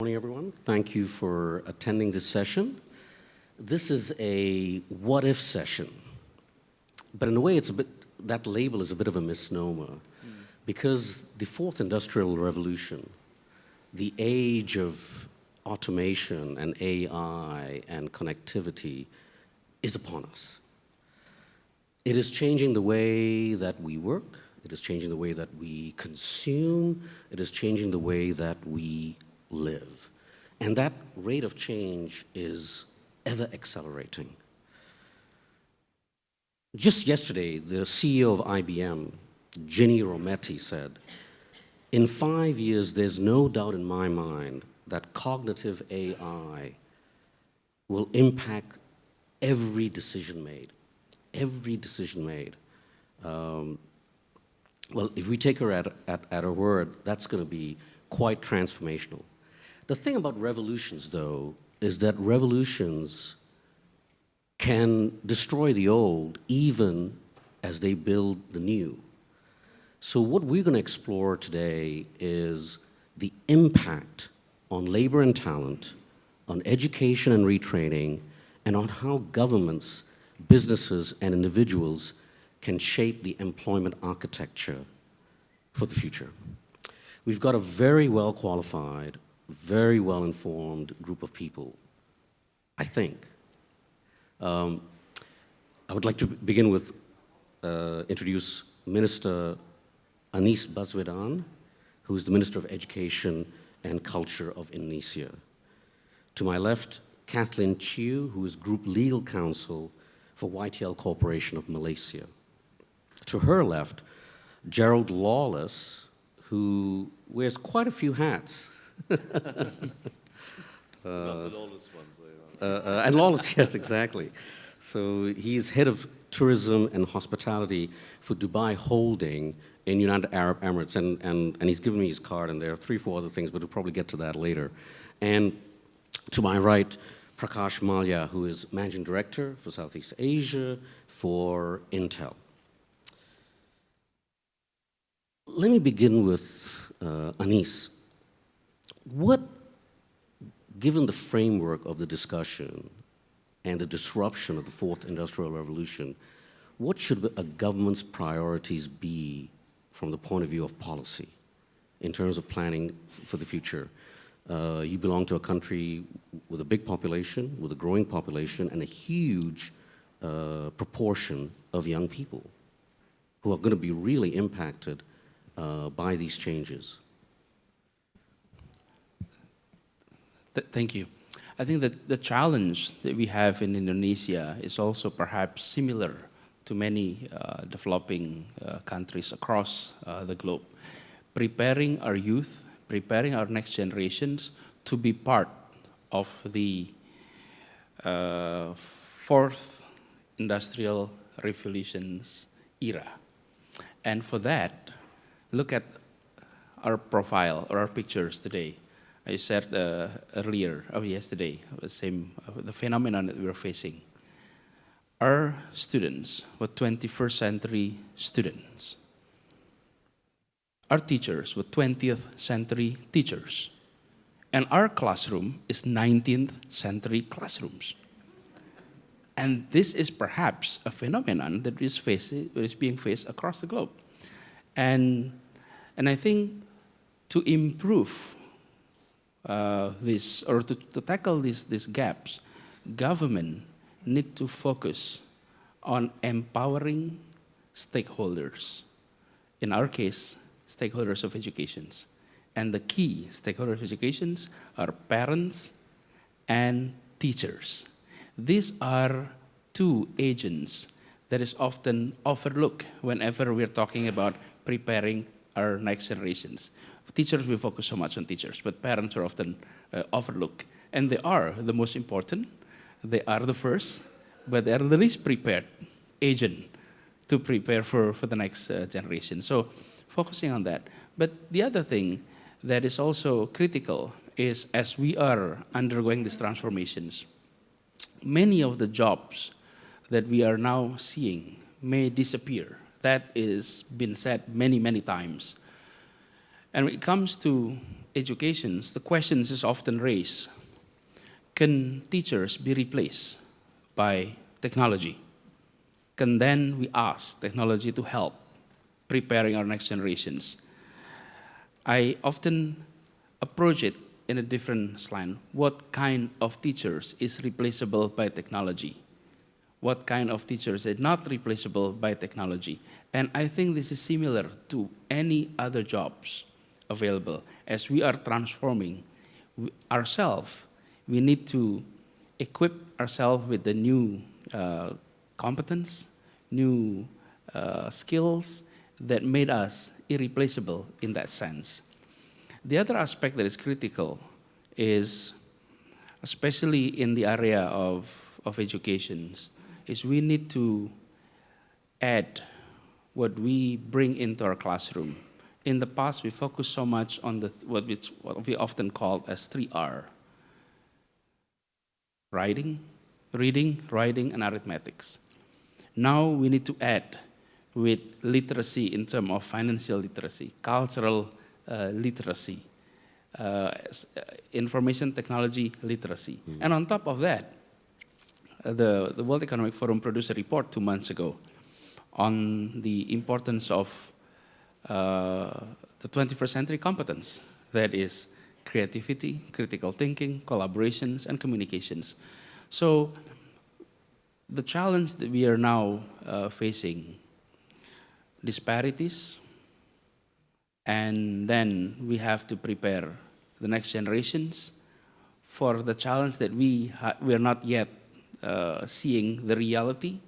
Morning, everyone. Thank you for attending this session. This is a what-if session, but in a way, that label is a bit of a misnomer, because the fourth industrial revolution, the age of automation and AI and connectivity, is upon us. It is changing the way that we work. It is changing the way that we consume. It is changing the way that we live. And that rate of change is ever accelerating. Just yesterday, the CEO of IBM, Ginni Rometty, said, "In 5 years, there's no doubt in my mind that cognitive AI will impact every decision made." Every decision made. Well, if we take her at her word, that's going to be quite transformational. The thing about revolutions, though, is that revolutions can destroy the old even as they build the new. So what we're going to explore today is the impact on labor and talent, on education and retraining, and on how governments, businesses, and individuals can shape the employment architecture for the future. We've got a very well-qualified, very well-informed group of people, I think. I would like to begin with introduce Minister Anies Baswedan, who is the Minister of Education and Culture of Indonesia. To my left, Kathleen Chiu, who is Group Legal Counsel for YTL Corporation of Malaysia. To her left, Gerald Lawless, who wears quite a few hats. Not the lawless ones, they are. And Lawless, yes, exactly. So he's head of tourism and hospitality for Dubai Holding in United Arab Emirates, and he's given me his card, and there are 3 or 4 other things, but we'll probably get to that later. And to my right, Prakash Malya, who is Managing Director for Southeast Asia for Intel. Let me begin with Anies. Given the framework of the discussion and the disruption of the fourth industrial revolution, what should a government's priorities be from the point of view of policy in terms of planning for the future? You belong to a country with a big population, with a growing population, and a huge proportion of young people who are going to be really impacted by these changes. Thank you. I think that the challenge that we have in Indonesia is also perhaps similar to many developing countries across the globe. Preparing our youth, preparing our next generations to be part of the fourth industrial revolution's era. And for that, look at our profile or our pictures today. I said yesterday, the phenomenon that we are facing. Our students were 21st century students. Our teachers were 20th century teachers. And our classroom is 19th century classrooms. And this is perhaps a phenomenon that is being faced across the globe. And I think to improve this, or to tackle these gaps, government need to focus on empowering stakeholders. In our case, stakeholders of education. And the key stakeholders of education are parents and teachers. These are 2 agents that is often overlooked whenever we're talking about preparing our next generations. Teachers, we focus so much on teachers, but parents are often overlooked. And they are the most important. They are the first, but they are the least prepared agent to prepare for the next generation. So focusing on that. But the other thing that is also critical is as we are undergoing these transformations, many of the jobs that we are now seeing may disappear. That is been said many, many times. And when it comes to educations, the questions is often raised, can teachers be replaced by technology? Can then we ask technology to help preparing our next generations? I often approach it in a different slant. What kind of teachers is replaceable by technology? What kind of teachers is not replaceable by technology? And I think this is similar to any other jobs available. As we are transforming ourselves, we need to equip ourselves with the new competence, new skills that made us irreplaceable in that sense. The other aspect that is critical is, especially in the area of education, is we need to add what we bring into our classroom. In the past, we focused so much on what we often call as 3R: reading, writing, and arithmetics. Now we need to add with literacy in terms of financial literacy, cultural literacy, information technology literacy. And on top of that, the World Economic Forum produced a report 2 months ago on the importance of the 21st century competence, that is creativity, critical thinking, collaborations, and communications. So the challenge that we are now facing, disparities, and then we have to prepare the next generations for the challenge that we are not yet seeing the reality,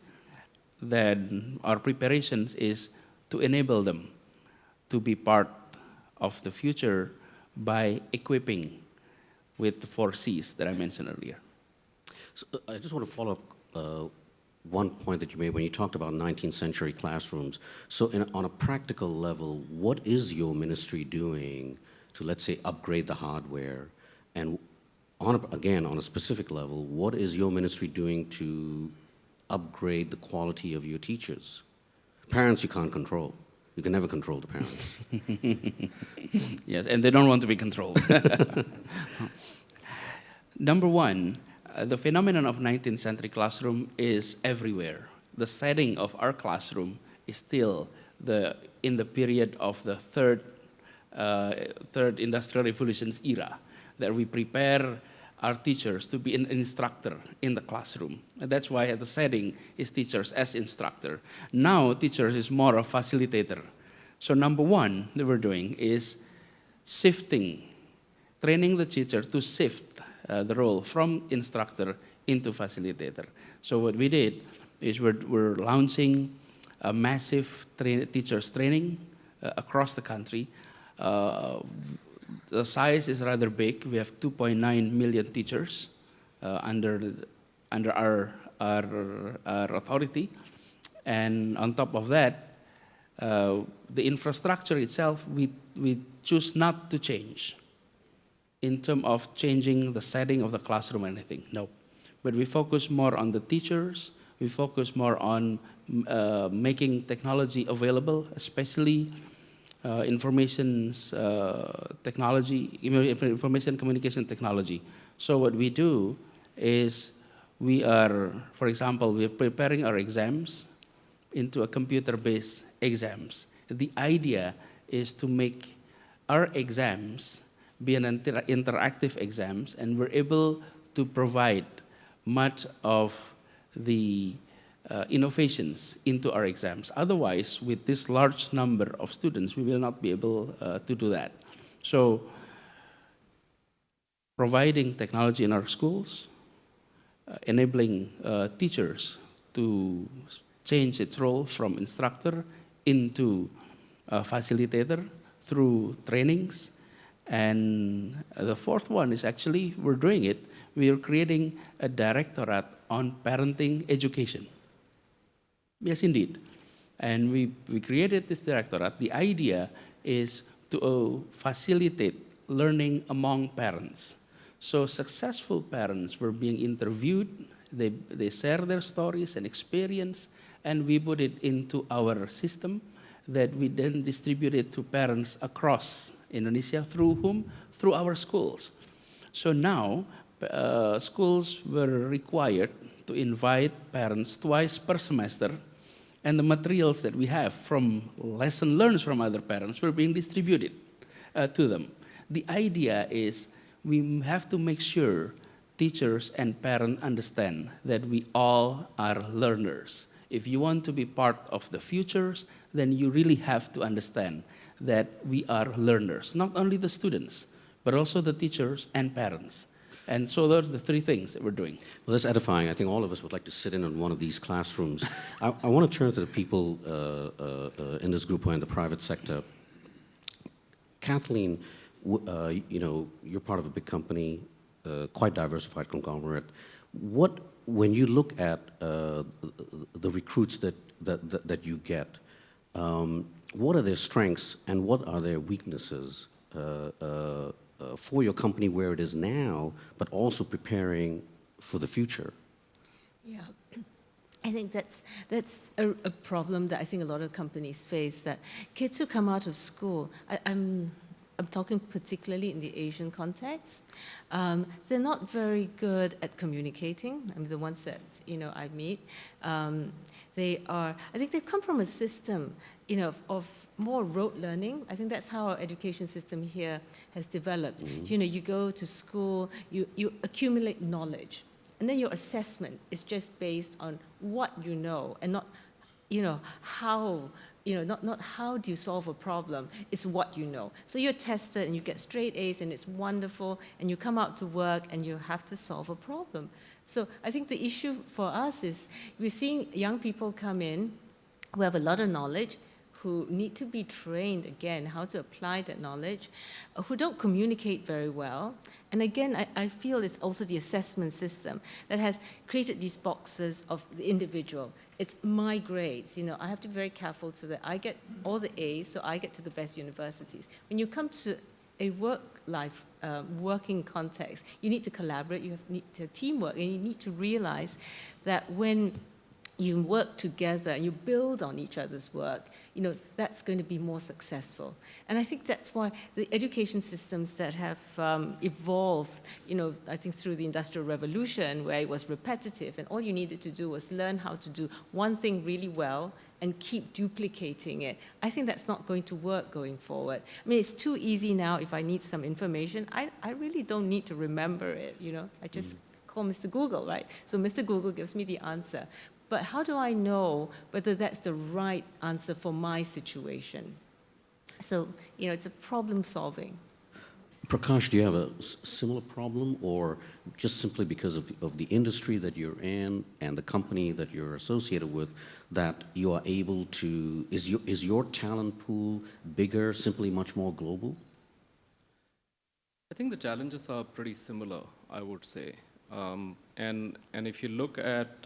that our preparations is to enable them to be part of the future by equipping with the 4 C's that I mentioned earlier. So I just want to follow up one point that you made when you talked about 19th century classrooms. So on a practical level, what is your ministry doing to, let's say, upgrade the hardware? And again, on a specific level, what is your ministry doing to upgrade the quality of your teachers? Parents you can't control. You can never control the parents. Yes, and they don't want to be controlled. Number one, the phenomenon of 19th century classroom is everywhere. The setting of our classroom is still in the period of the third industrial revolution's era, that we prepare our teachers to be an instructor in the classroom. And that's why the setting is teachers as instructor. Now, teachers is more a facilitator. So number one that we're doing is training the teacher to shift the role from instructor into facilitator. So what we did is we're launching a massive teachers training across the country. The size is rather big. We have 2.9 million teachers under our authority. And on top of that, the infrastructure itself, we choose not to change in terms of changing the setting of the classroom or anything, no. But we focus more on the teachers, we focus more on making technology available, especially information communication technology. So what we do is we are, for example, we are preparing our exams into a computer-based exams. The idea is to make our exams be an interactive exams, and we're able to provide much of the innovations into our exams. Otherwise, with this large number of students, we will not be able to do that. So, providing technology in our schools, enabling teachers to change its role from instructor into facilitator through trainings. And the fourth one is actually, we're doing it, we are creating a directorate on parenting education. Yes, indeed. And we created this directorate. The idea is to facilitate learning among parents. So successful parents were being interviewed, they share their stories and experience, and we put it into our system that we then distribute it to parents across Indonesia. Through whom? Through our schools. So now, schools were required to invite parents twice per semester, and the materials that we have from lesson learned from other parents were being distributed to them. The idea is we have to make sure teachers and parents understand that we all are learners. If you want to be part of the futures, then you really have to understand that we are learners, not only the students, but also the teachers and parents. And so those are the three things that we're doing. Well, that's edifying. I think all of us would like to sit in on one of these classrooms. I want to turn to the people in this group who are in the private sector. Kathleen, you know, you're part of a big company, quite diversified conglomerate. When you look at the recruits that you get, what are their strengths and what are their weaknesses for your company where it is now, but also preparing for the future? Yeah, I think that's a problem that I think a lot of companies face, that kids who come out of school, I'm talking particularly in the Asian context, they're not very good at communicating. I mean, the ones that, you know, I meet, I think they've come from a system, you know, of more rote learning. I think that's how our education system here has developed. Mm-hmm. You know, you go to school, you accumulate knowledge, and then your assessment is just based on what you know, and not, you know, how, you know, not how do you solve a problem, it's what you know. So you're tested and you get straight A's and it's wonderful, and you come out to work and you have to solve a problem. So I think the issue for us is we're seeing young people come in who have a lot of knowledge, who need to be trained again how to apply that knowledge, who don't communicate very well. And again, I feel it's also the assessment system that has created these boxes of the individual. It's my grades, you know, I have to be very careful so that I get all the A's, so I get to the best universities. When you come to a working context, you need to collaborate, need to have teamwork, and you need to realize that when you work together and you build on each other's work, you know, that's going to be more successful. And I think that's why the education systems that have evolved, you know, I think through the Industrial Revolution, where it was repetitive and all you needed to do was learn how to do one thing really well and keep duplicating it. I think that's not going to work going forward. I mean, it's too easy now. If I need some information, I really don't need to remember it, you know. I just call Mr. Google, right? So Mr. Google gives me the answer. But how do I know whether that's the right answer for my situation? So, you know, it's a problem solving. Prakash, do you have a similar problem, or just simply because of the industry that you're in and the company that you're associated with, that you are able to, is your talent pool bigger, simply much more global? I think the challenges are pretty similar, I would say. And if you look at,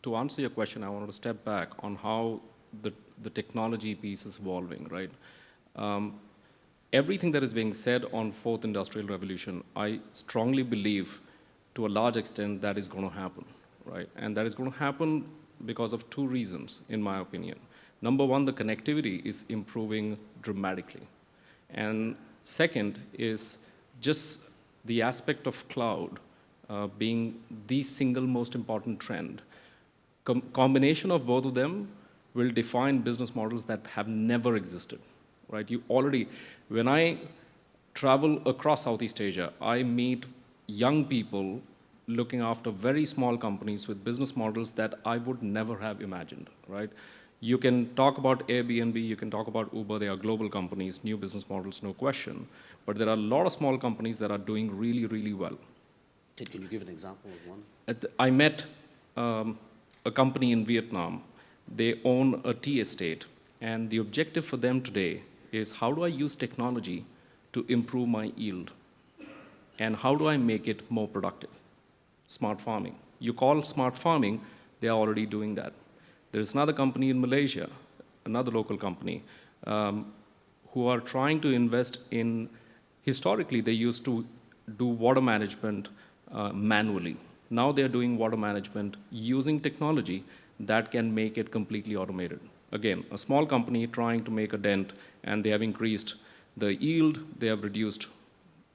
to answer your question, I wanted to step back on how the technology piece is evolving, right? Everything that is being said on Fourth Industrial Revolution, I strongly believe to a large extent that is going to happen, right? And that is going to happen because of two reasons, in my opinion. Number one, the connectivity is improving dramatically. And second is just the aspect of cloud being the single most important trend. Combination of both of them will define business models that have never existed, right? You already, when I travel across Southeast Asia, I meet young people looking after very small companies with business models that I would never have imagined, right? You can talk about Airbnb, you can talk about Uber, they are global companies, new business models, no question. But there are a lot of small companies that are doing really, really well. Can you give an example of one? I met a company in Vietnam. They own a tea estate, and the objective for them today is how do I use technology to improve my yield? And how do I make it more productive? Smart farming. You call smart farming, they are already doing that. There's another company in Malaysia, another local company, who are trying to invest in, historically they used to do water management manually. Now they're doing water management using technology that can make it completely automated. Again, a small company trying to make a dent, and they have increased the yield, they have reduced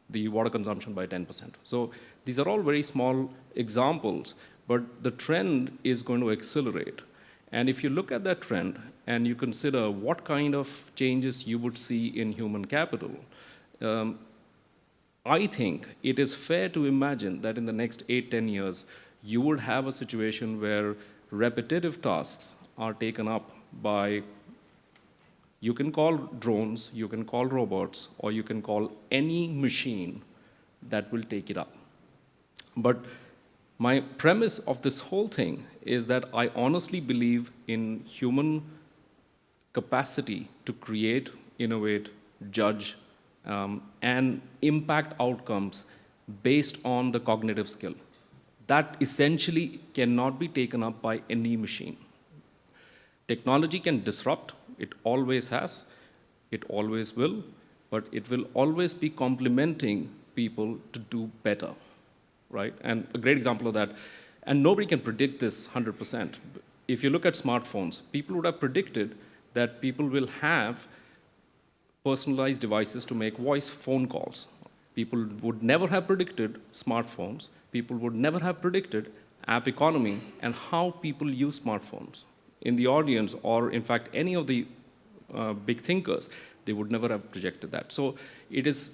the water consumption by 10%. So these are all very small examples, but the trend is going to accelerate. And if you look at that trend and you consider what kind of changes you would see in human capital, I think it is fair to imagine that in the next 8-10 years, you would have a situation where repetitive tasks are taken up by, you can call drones, you can call robots, or you can call any machine that will take it up. But my premise of this whole thing is that I honestly believe in human capacity to create, innovate, judge, and impact outcomes based on the cognitive skill. That essentially cannot be taken up by any machine. Technology can disrupt, it always has, it always will, but it will always be complementing people to do better, right? And a great example of that, and nobody can predict this 100%. If you look at smartphones, people would have predicted that people will have personalized devices to make voice phone calls. People would never have predicted smartphones. People would never have predicted app economy and how people use smartphones. In the audience, or in fact, any of the big thinkers, they would never have projected that. So it is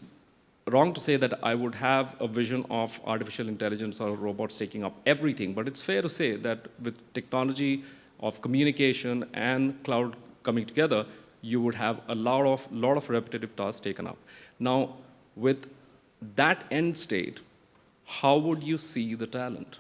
wrong to say that I would have a vision of artificial intelligence or robots taking up everything, but it's fair to say that with technology of communication and cloud coming together, you would have a lot of repetitive tasks taken up. Now, with that end state, how would you see the talent?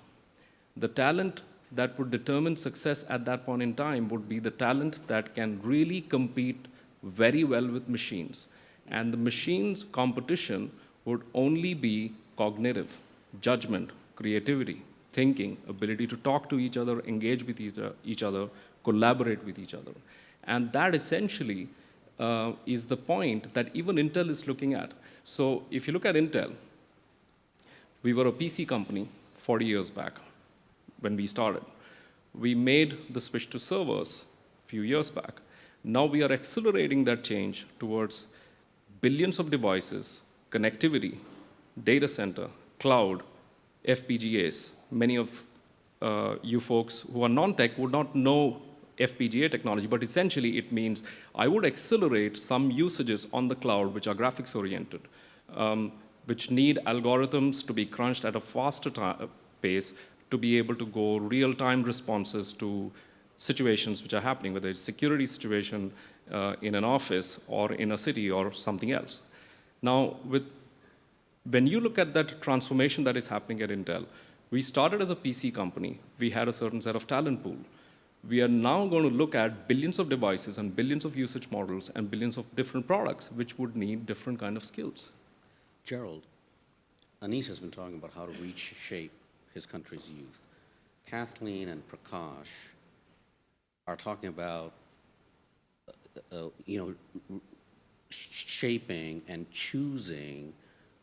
The talent that would determine success at that point in time would be the talent that can really compete very well with machines. And the machine's competition would only be cognitive, judgment, creativity, thinking, ability to talk to each other, engage with each other, collaborate with each other. And that essentially is the point that even Intel is looking at. So if you look at Intel, we were a PC company 40 years back when we started. We made the switch to servers a few years back. Now we are accelerating that change towards billions of devices, connectivity, data center, cloud, FPGAs. Many of you folks who are non-tech would not know FPGA technology, but essentially it means I would accelerate some usages on the cloud which are graphics oriented, which need algorithms to be crunched at a faster pace to be able to go real-time responses to situations which are happening, whether it's a security situation in an office or in a city or something else. Now, when you look at that transformation that is happening at Intel, we started as a PC company. We had a certain set of talent pool. We are now going to look at billions of devices and billions of usage models and billions of different products which would need different kind of skills. Gerald, Anis has been talking about how to reshape his country's youth. Kathleen and Prakash are talking about shaping and choosing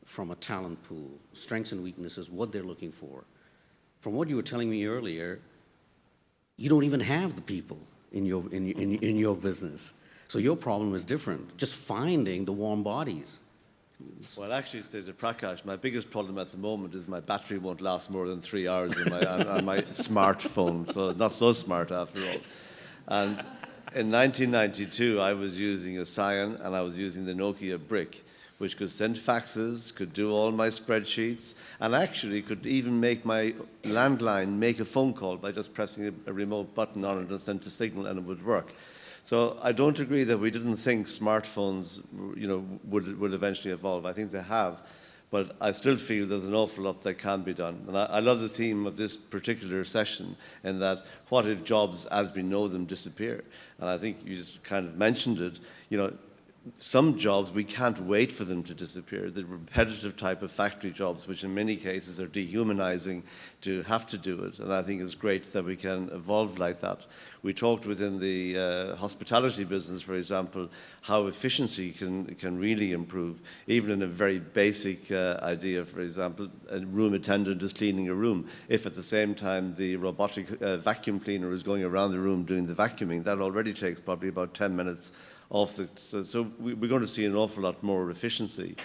from a talent pool, strengths and weaknesses, what they're looking for. From what you were telling me earlier, you don't even have the people in your business. So your problem is different, just finding the warm bodies. Well, actually, to say to Prakash, my biggest problem at the moment is my battery won't last more than 3 hours on my smartphone, so not so smart after all. And in 1992, I was using a Scion and I was using the Nokia Brick, which could send faxes, could do all my spreadsheets, and actually could even make my landline make a phone call by just pressing a remote button on it and send a signal and it would work. So I don't agree that we didn't think smartphones, would eventually evolve. I think they have, but I still feel there's an awful lot that can be done. And I love the theme of this particular session in that what if jobs as we know them disappear? And I think you just kind of mentioned it, some jobs, we can't wait for them to disappear. The repetitive type of factory jobs, which in many cases are dehumanizing to have to do it. And I think it's great that we can evolve like that. We talked within the hospitality business, for example, how efficiency can really improve, even in a very basic idea. For example, a room attendant is cleaning a room. If at the same time the robotic vacuum cleaner is going around the room doing the vacuuming, that already takes probably about 10 minutes So we're going to see an awful lot more efficiency.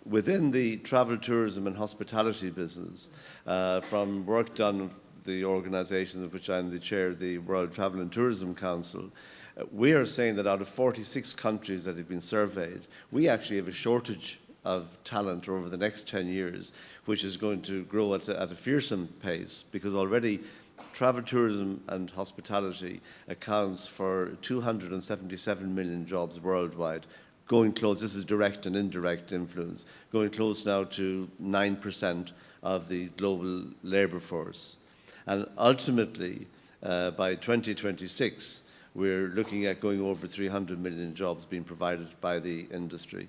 Within the travel, tourism and hospitality business, from work done with the organisations of which I'm the chair, the World Travel and Tourism Council, we are saying that out of 46 countries that have been surveyed, we actually have a shortage of talent over the next 10 years, which is going to grow at a fearsome pace, because already travel, tourism and hospitality accounts for 277 million jobs worldwide, going close, this is direct and indirect influence, going close now to 9% of the global labour force. And ultimately, by 2026, we're looking at going over 300 million jobs being provided by the industry.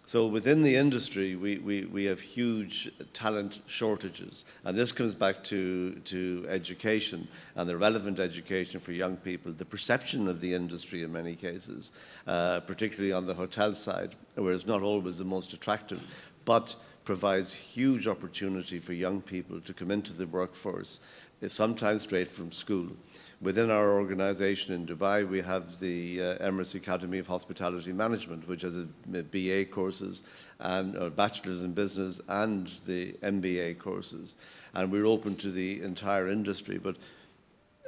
So within the industry, we have huge talent shortages. And this comes back to education and the relevant education for young people, the perception of the industry in many cases, particularly on the hotel side, where it's not always the most attractive, but provides huge opportunity for young people to come into the workforce, sometimes straight from school. Within our organisation in Dubai, we have the Emirates Academy of Hospitality Management, which has BA courses and Bachelor's in Business and the MBA courses. And we're open to the entire industry. But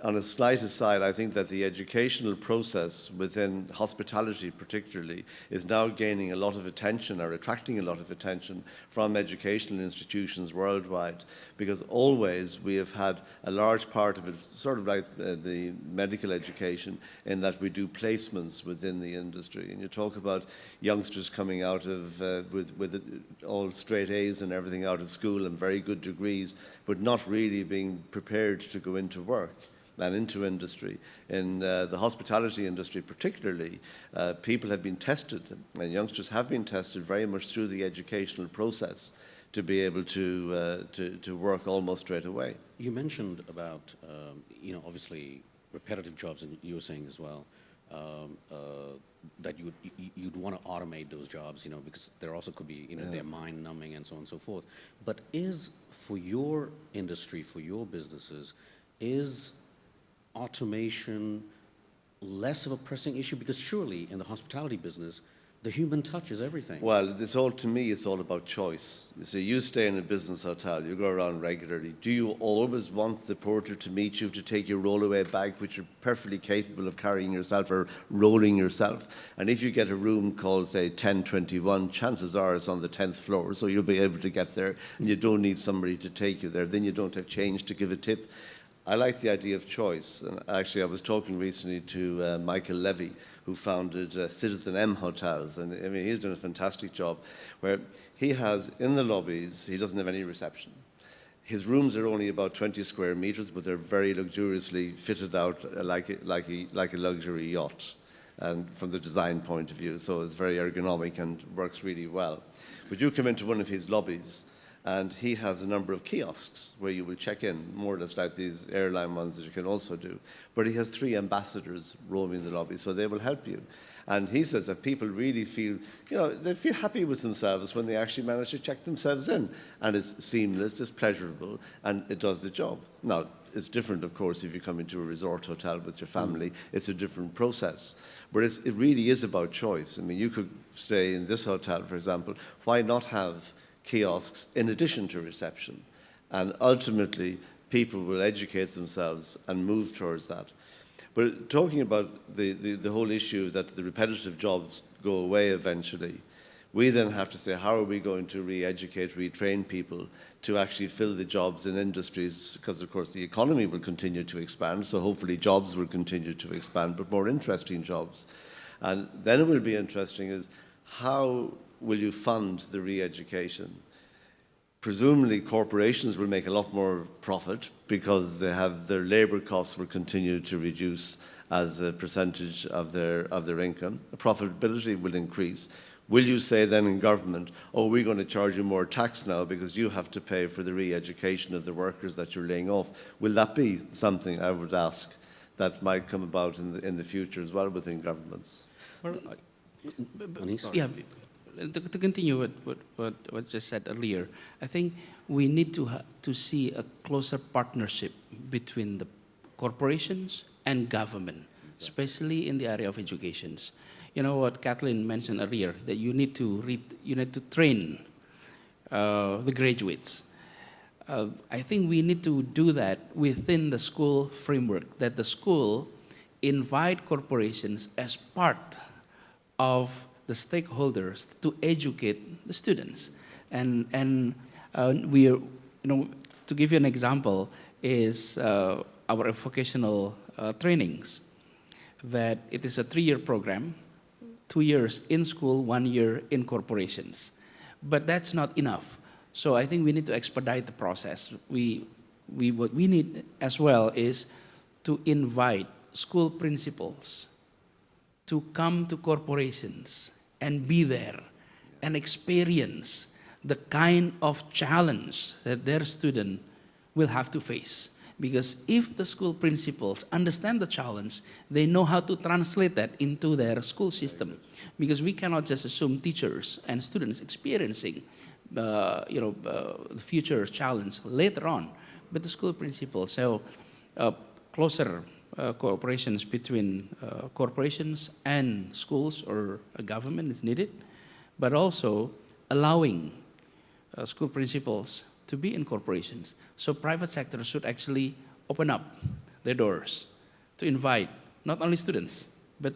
on a slight aside, I think that the educational process within hospitality particularly is now gaining a lot of attention, or attracting a lot of attention from educational institutions worldwide, because always we have had a large part of it, sort of like the medical education, in that we do placements within the industry. And you talk about youngsters coming out of with all straight A's and everything out of school and very good degrees, but not really being prepared to go into work and into industry. In the hospitality industry particularly, people have been tested, and youngsters have been tested very much through the educational process to be able to work almost straight away. You mentioned about, obviously repetitive jobs, and you were saying as well, that you'd want to automate those jobs, because there also could be, they're mind numbing and so on and so forth. But for your industry, for your businesses, is automation less of a pressing issue? Because surely in the hospitality business, the human touch is everything. Well, to me, it's all about choice. You see, you stay in a business hotel, you go around regularly. Do you always want the porter to meet you, to take your rollaway bag, which you're perfectly capable of carrying yourself or rolling yourself? And if you get a room called, say, 1021, chances are it's on the 10th floor, so you'll be able to get there, and you don't need somebody to take you there. Then you don't have change to give a tip. I like the idea of choice. And actually, I was talking recently to Michael Levy, who founded Citizen M Hotels. And I mean, he's done a fantastic job where he has, in the lobbies, he doesn't have any reception. His rooms are only about 20 square meters, but they're very luxuriously fitted out like a luxury yacht, and from the design point of view. So it's very ergonomic and works really well. But you come into one of his lobbies, and he has a number of kiosks where you will check in, more or less like these airline ones that you can also do. But he has 3 ambassadors roaming the lobby, so they will help you. And he says that people really feel, they feel happy with themselves when they actually manage to check themselves in. And it's seamless, it's pleasurable, and it does the job. Now, it's different, of course, if you come into a resort hotel with your family. It's a different process. But it really is about choice. I mean, you could stay in this hotel, for example. Why not have kiosks in addition to reception? And ultimately, people will educate themselves and move towards that. But talking about the whole issue that the repetitive jobs go away eventually, we then have to say, how are we going to re-educate, retrain people to actually fill the jobs in industries? Because, of course, the economy will continue to expand, so hopefully jobs will continue to expand, but more interesting jobs. And then it will be interesting is, how will you fund the re-education? Presumably corporations will make a lot more profit because they have their labour costs will continue to reduce as a percentage of their income. The profitability will increase. Will you say then in government, oh, we're going to charge you more tax now because you have to pay for the re-education of the workers that you're laying off? Will that be something, I would ask, that might come about in the future as well within governments? Yeah, to continue what just said earlier, I think we need to see a closer partnership between the corporations and government, especially in the area of education. You know what Kathleen mentioned earlier, that you need to train the graduates. I think we need to do that within the school framework, that the school invite corporations as part of the stakeholders to educate the students. And we are, to give you an example, is our vocational trainings, that it is a 3-year program, 2 years in school, 1 year in corporations. But that's not enough. So I think we need to expedite the process. What we need as well is to invite school principals to come to corporations and be there and experience the kind of challenge that their student will have to face. Because if the school principals understand the challenge, they know how to translate that into their school system. Because we cannot just assume teachers and students experiencing the future challenge later on, but the school principals. So closer cooperations between corporations and schools or a government is needed, but also allowing school principals to be in corporations. So private sector should actually open up their doors to invite not only students, but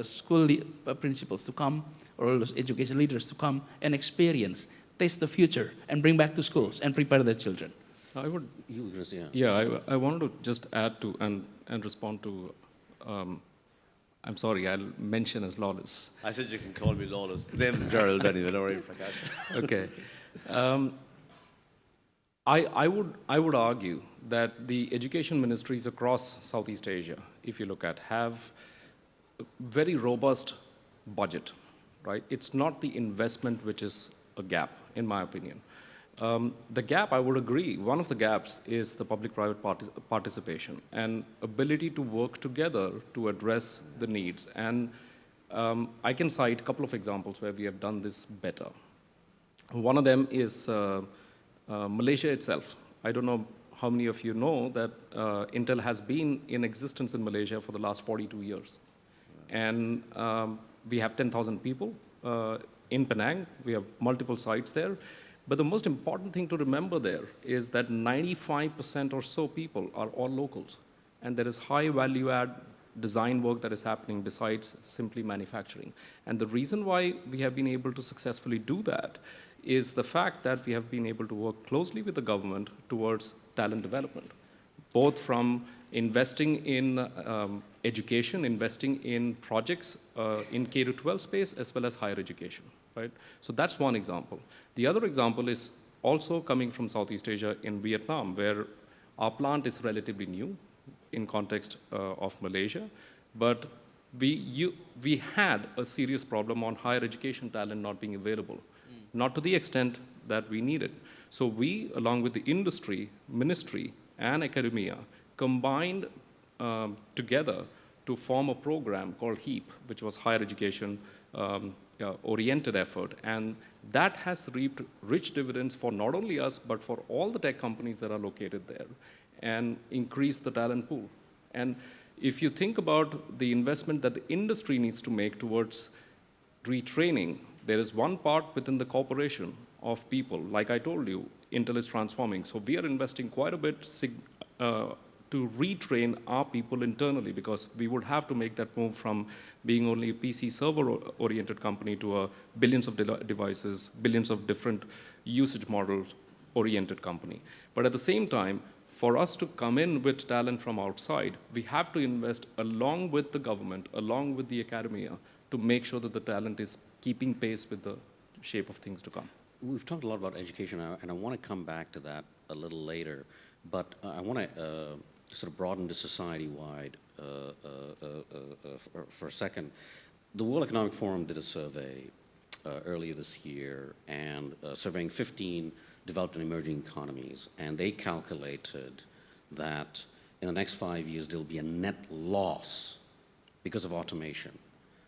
school principals to come, or education leaders to come and experience, taste the future, and bring back to schools and prepare their children. I would, Yeah. I wanted to just add to and respond to, I'm sorry, I'll mention as Lawless. I said you can call me Lawless. The name is Gerald anyway, don't worry, Prakash. Okay. I would argue that the education ministries across Southeast Asia, if you look at, have a very robust budget, right? It's not the investment which is a gap, in my opinion. The gap, I would agree, one of the gaps is the public-private participation and ability to work together to address the needs. And I can cite a couple of examples where we have done this better. One of them is Malaysia itself. I don't know how many of you know that Intel has been in existence in Malaysia for the last 42 years. And we have 10,000 people in Penang. We have multiple sites there. But the most important thing to remember there is that 95% or so people are all locals. And there is high value add design work that is happening besides simply manufacturing. And the reason why we have been able to successfully do that is the fact that we have been able to work closely with the government towards talent development, both from investing in education, investing in projects in K-12 space, as well as higher education, right? So that's one example. The other example is also coming from Southeast Asia in Vietnam, where our plant is relatively new in context of Malaysia, but we had a serious problem on higher education talent not being available, not to the extent that we needed. So we, along with the industry, ministry, and academia, combined together to form a program called HEAP, which was higher education oriented effort. And that has reaped rich dividends for not only us, but for all the tech companies that are located there, and increased the talent pool. And if you think about the investment that the industry needs to make towards retraining, there is one part within the corporation of people. Like I told you, Intel is transforming. So we are investing quite a bit to retrain our people internally, because we would have to make that move from being only a PC server-oriented company to a billions of devices, billions of different usage model-oriented company. But at the same time, for us to come in with talent from outside, we have to invest along with the government, along with the academia, to make sure that the talent is keeping pace with the shape of things to come. We've talked a lot about education, and I want to come back to that a little later, but I want to sort of broaden this society-wide for a second. The World Economic Forum did a survey earlier this year, and surveying 15 developed and emerging economies, and they calculated that in the next 5 years there'll be a net loss because of automation,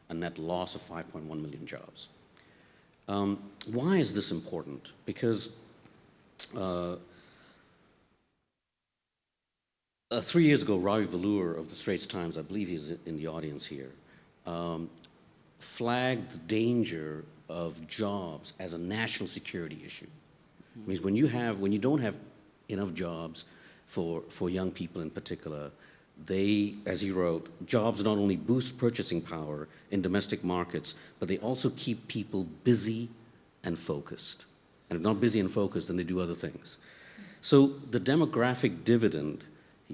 a net loss of 5.1 million jobs. Why is this important? Because 3 years ago, Ravi Veloor of the Straits Times, I believe he's in the audience here, flagged the danger of jobs as a national security issue. It means when you don't have enough jobs for young people in particular, they, as he wrote, jobs not only boost purchasing power in domestic markets, but they also keep people busy and focused. And if not busy and focused, then they do other things. So the demographic dividend,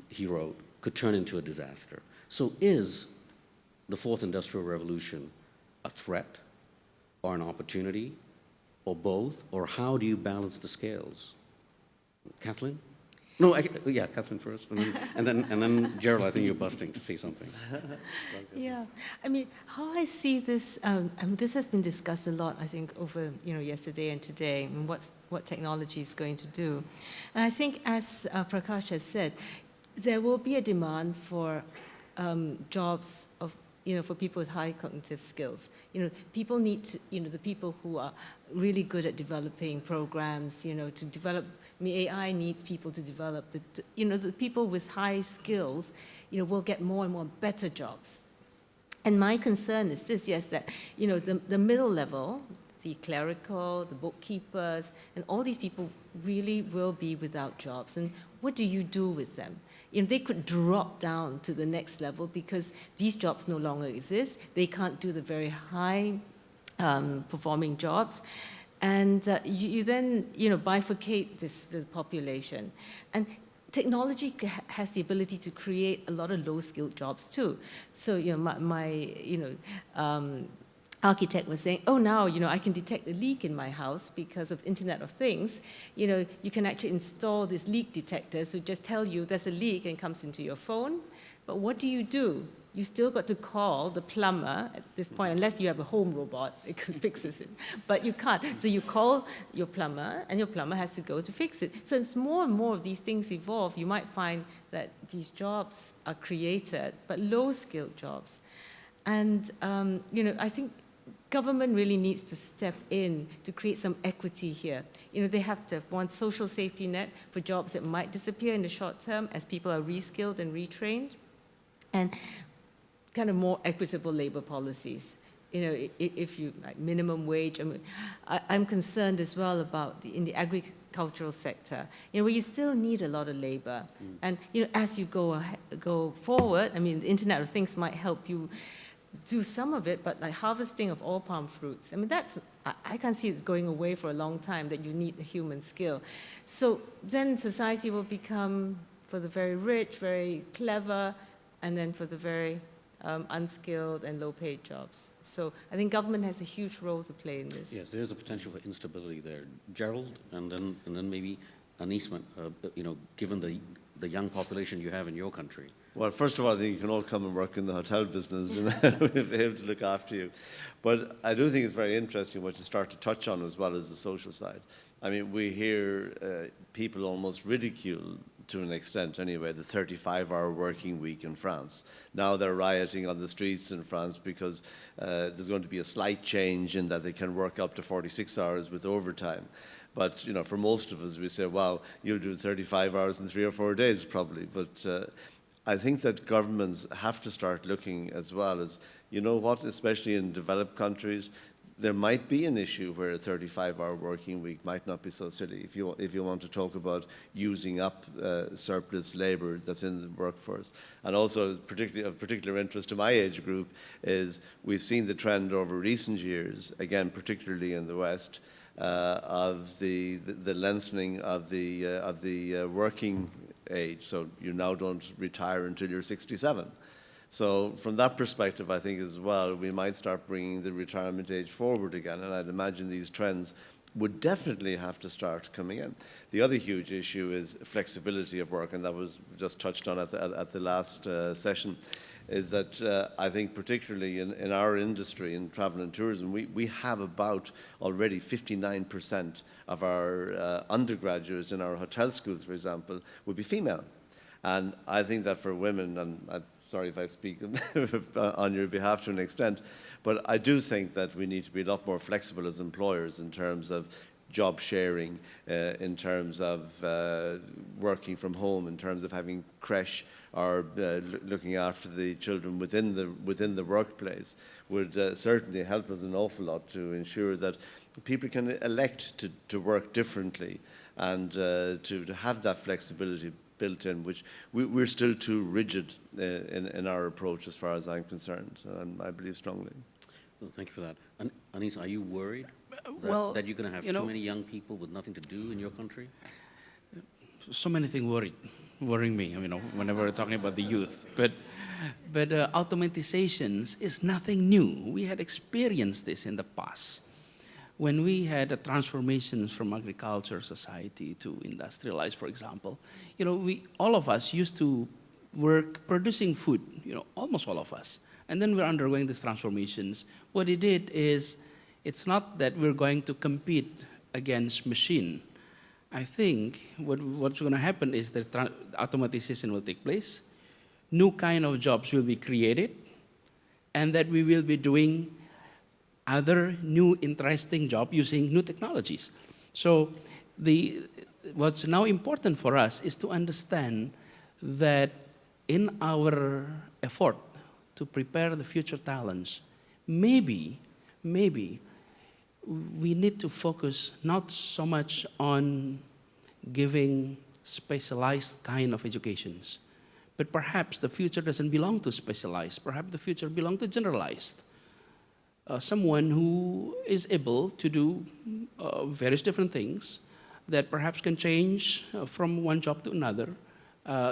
he wrote, could turn into a disaster. So is the fourth industrial revolution a threat or an opportunity or both? Or how do you balance the scales? Kathleen? No, yeah, Kathleen first, and then Gerald, I think you're busting to say something. Yeah, I mean, how I see this, this has been discussed a lot, I think, over yesterday and today, and what technology is going to do. And I think, as Prakash has said, there will be a demand for jobs for people with high cognitive skills. People need to, the people who are really good at developing programs, to develop. I mean, AI needs people to develop. The people with high skills, will get more and more better jobs. And my concern is this, yes, that, the middle level, the clerical, the bookkeepers, and all these people really will be without jobs. And what do you do with them? They could drop down to the next level because these jobs no longer exist. They can't do the very high performing jobs. And you then, bifurcate the population. And technology has the ability to create a lot of low-skilled jobs too. So, my architect was saying, oh, now, I can detect a leak in my house because of Internet of Things. You can actually install these leak detectors who just tell you there's a leak and it comes into your phone. But what do? You still got to call the plumber at this point, unless you have a home robot, it fixes it. But you can't. So you call your plumber, and your plumber has to go to fix it. So as more and more of these things evolve, you might find that these jobs are created, but low-skilled jobs. And, I think government really needs to step in to create some equity here. They have to have one social safety net for jobs that might disappear in the short term as people are reskilled and retrained, and kind of more equitable labor policies. If you, like minimum wage, I'm concerned as well about in the agricultural sector, where you still need a lot of labor. And, as you go forward, the Internet of Things might help you do some of it, but like harvesting of all palm fruits, I can't see it going away for a long time, that you need the human skill. So then society will become, for the very rich, very clever, and then for the very unskilled and low-paid jobs. So I think government has a huge role to play in this. Yes, there's a potential for instability there. Gerald, and then maybe Anisman, given the young population you have in your country. Well, first of all, I think you can all come and work in the hotel business and we'll be able to look after you. But I do think it's very interesting what you start to touch on as well as the social side. We hear people almost ridicule, to an extent anyway, the 35-hour working week in France. Now they're rioting on the streets in France because there's going to be a slight change in that they can work up to 46 hours with overtime. But, for most of us, we say, wow, you'll do 35 hours in 3 or 4 days probably. But I think that governments have to start looking as well as, especially in developed countries, there might be an issue where a 35-hour working week might not be so silly if you want to talk about using up surplus labor that's in the workforce. And also, particularly of particular interest to my age group, is we've seen the trend over recent years, again, particularly in the West, of the lengthening of the working age. So you now don't retire until you're 67. So from that perspective, I think as well, we might start bringing the retirement age forward again. And I'd imagine these trends would definitely have to start coming in. The other huge issue is flexibility of work, and that was just touched on at the last session, is that I think particularly in our industry, in travel and tourism, we have about already 59% of our undergraduates in our hotel schools, for example, would be female. And I think that for women, and I'm sorry if I speak on your behalf to an extent, but I do think that we need to be a lot more flexible as employers in terms of job sharing, in terms of working from home, in terms of having creche or looking after the children within the workplace, would certainly help us an awful lot to ensure that people can elect to work differently and to have that flexibility built in, which we're still too rigid in our approach as far as I'm concerned, and I believe strongly. Well, thank you for that. Anis, are you worried that you're going to have you know, too many young people with nothing to do in your country? so many things worrying me, whenever we're talking about the youth. But automatizations is nothing new. We had experienced this in the past. When we had a transformations from agriculture society to industrialized, for example, all of us used to work producing food, almost all of us. And then we're undergoing these transformations. What it did is, it's not that we're going to compete against machine. I think what's going to happen is that automatization will take place, new kind of jobs will be created, and that we will be doing other new interesting job using new technologies. So what's now important for us is to understand that in our effort to prepare the future talents, maybe we need to focus not so much on giving specialized kind of educations, but perhaps the future doesn't belong to specialized, perhaps the future belongs to generalized. Someone who is able to do various different things that perhaps can change from one job to another.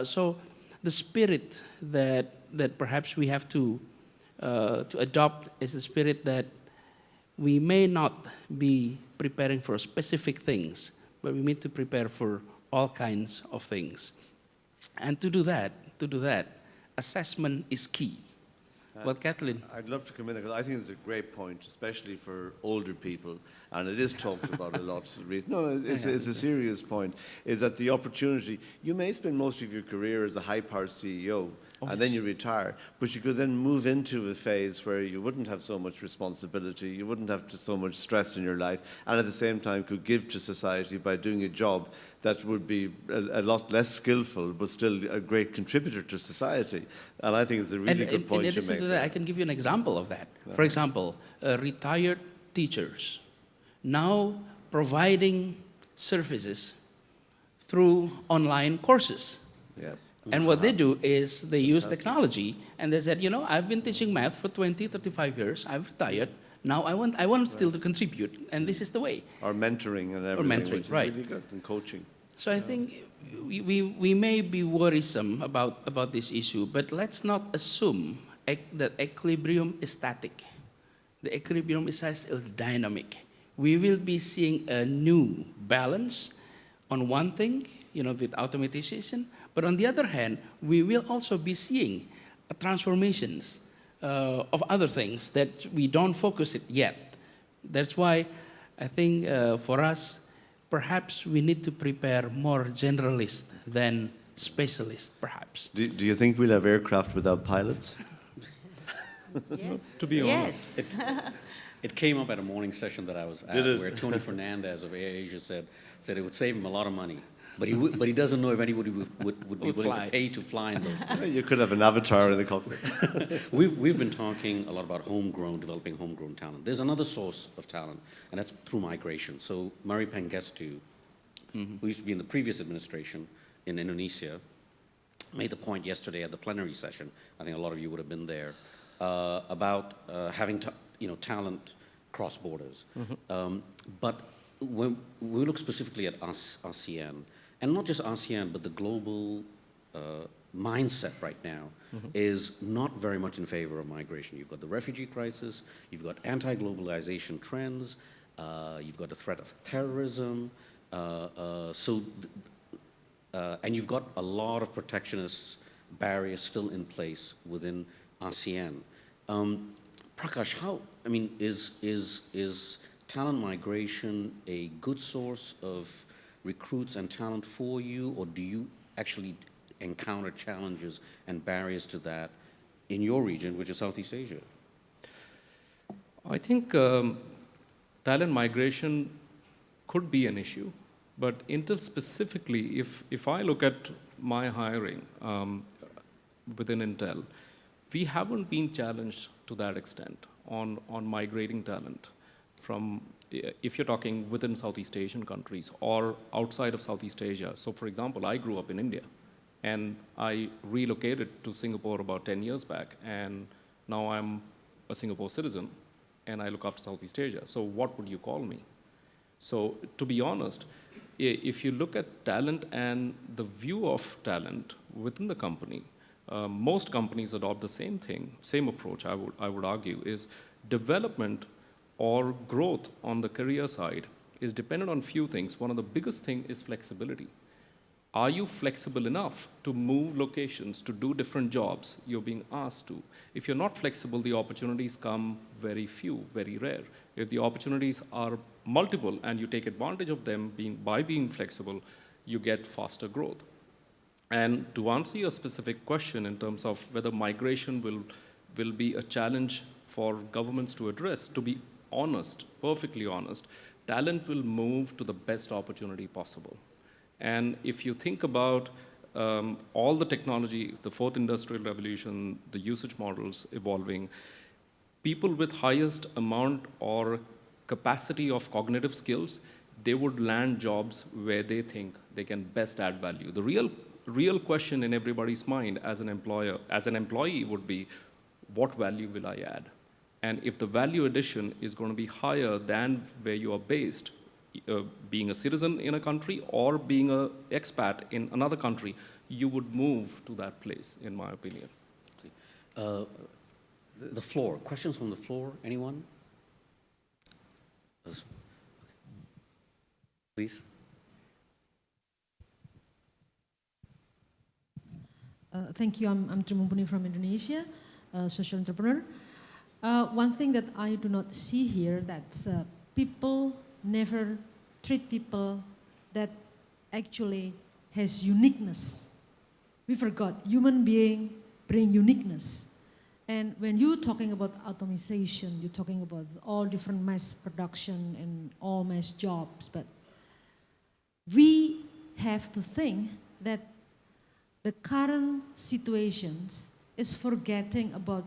So the spirit that perhaps we have to adopt is the spirit that we may not be preparing for specific things, but we need to prepare for all kinds of things. And to do that, assessment is key. Well, Kathleen. I'd love to come in because I think it's a great point, especially for older people, and it is talked about a lot. No, it's a serious point, is that the opportunity, you may spend most of your career as a high-powered CEO, and then you retire, but you could then move into a phase where you wouldn't have so much responsibility, you wouldn't have so much stress in your life, and at the same time could give to society by doing a job that would be a lot less skillful, but still a great contributor to society. And I think it's a really good point you make. In addition to that, I can give you an example of that. For example, retired teachers now providing services through online courses. Yes. And what they do is they use technology, and they said, I've been teaching math for 20, 35 years, I've retired, now I want still to contribute, and this is the way. Or mentoring and everything, which is really good, and coaching. So I think we may be worrisome about this issue, but let's not assume that equilibrium is static. The equilibrium is dynamic. We will be seeing a new balance on one thing, with automatization, but on the other hand, we will also be seeing transformations of other things that we don't focus it yet. That's why I think for us, perhaps we need to prepare more generalist than specialist, perhaps. Do you think we'll have aircraft without pilots? Yes. To be honest. Yes. It came up at a morning session that I was at, where Tony Fernandez of AirAsia said it would save him a lot of money. But he doesn't know if anybody would be willing to pay to fly in those planes. You could have an avatar in the cockpit. We've been talking a lot about developing homegrown talent. There's another source of talent, and that's through migration. So Mari Pangestu, who used to be in the previous administration in Indonesia, made the point yesterday at the plenary session, I think a lot of you would have been there, about having talent cross borders. But when we look specifically at ASEAN, and not just ASEAN, but the global mindset right now is not very much in favor of migration. You've got the refugee crisis, you've got anti-globalization trends, you've got the threat of terrorism, and you've got a lot of protectionist barriers still in place within ASEAN. Prakash, is talent migration a good source of recruits and talent for you, or do you actually encounter challenges and barriers to that in your region, which is Southeast Asia? I think talent migration could be an issue. But Intel specifically, if I look at my hiring within Intel, we haven't been challenged to that extent on migrating talent from, if you're talking within Southeast Asian countries or outside of Southeast Asia. So for example, I grew up in India and I relocated to Singapore about 10 years back, and now I'm a Singapore citizen and I look after Southeast Asia. So what would you call me? So to be honest, if you look at talent and the view of talent within the company, most companies adopt the same thing, same approach, I would argue, is development or growth on the career side is dependent on few things. One of the biggest thing is flexibility. Are you flexible enough to move locations, to do different jobs you're being asked to? If you're not flexible, the opportunities come very few, very rare. If the opportunities are multiple and you take advantage of them by being flexible, you get faster growth. And to answer your specific question in terms of whether migration will be a challenge for governments to address, to be honest, perfectly honest, talent will move to the best opportunity possible. And if you think about all the technology, the fourth industrial revolution, the usage models evolving, people with highest amount or capacity of cognitive skills, they would land jobs where they think they can best add value. The real question in everybody's mind as an employer, as an employee would be, what value will I add? And if the value addition is going to be higher than where you are based, being a citizen in a country or being an expat in another country, you would move to that place, in my opinion. The floor, questions from the floor, anyone? Please. Thank you. I'm Trimumpuni from Indonesia, social entrepreneur. One thing that I do not see here, that's people never treat people that actually has uniqueness. We forgot human being bring uniqueness. And when you're talking about automation, you're talking about all different mass production and all mass jobs, but we have to think that the current situations is forgetting about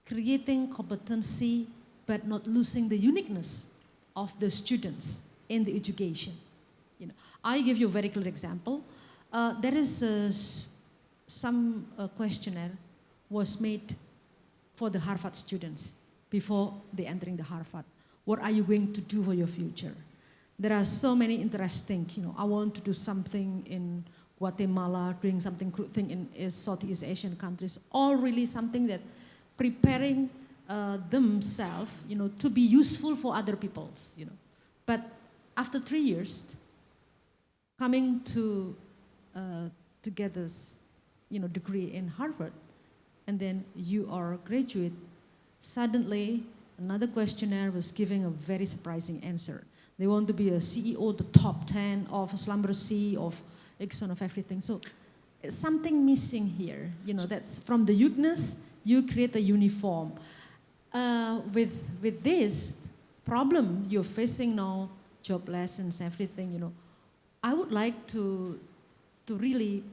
creating competency but not losing the uniqueness of the students in the education. You know, I give you a very clear example. There is some questionnaire was made for the Harvard students before they entering the Harvard. What are you going to do for your future? There are so many interesting, I want to do something in Guatemala, doing something good thing in Southeast Asian countries, all really something that preparing themselves, to be useful for other peoples, But after 3 years, coming to get this, degree in Harvard, and then you are a graduate, suddenly another questionnaire was giving a very surprising answer. They want to be a CEO, the top 10 of Slumbersea, of Exxon, of everything. So something missing here. That's from the uniqueness, you create a uniform. With this problem you're facing now, job lessons, everything, I would like to really,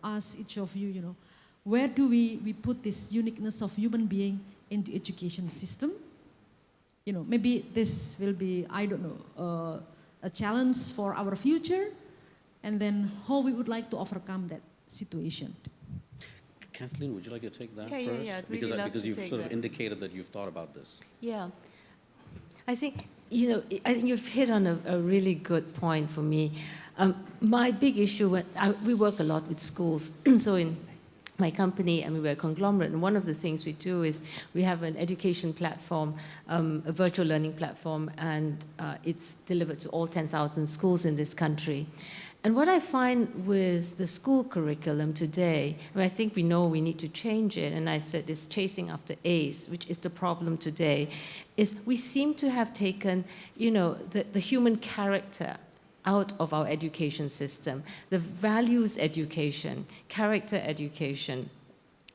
ask each of you, where do we put this uniqueness of human being in the education system? Maybe this will be, I don't know, a challenge for our future, and then how we would like to overcome that situation. Kathleen, would you like to take that Yeah, first? yeah, I'd really love because to you've take sort of that. indicated that you've thought about this. Yeah. I think, I think you've hit on a really good point for me. My big issue, we work a lot with schools. So in my company, we're a conglomerate, and one of the things we do is we have an education platform, a virtual learning platform, and it's delivered to all 10,000 schools in this country. And what I find with the school curriculum today, I think we know we need to change it, and I said this chasing after A's, which is the problem today, is we seem to have taken, the human character out of our education system, the values education, character education,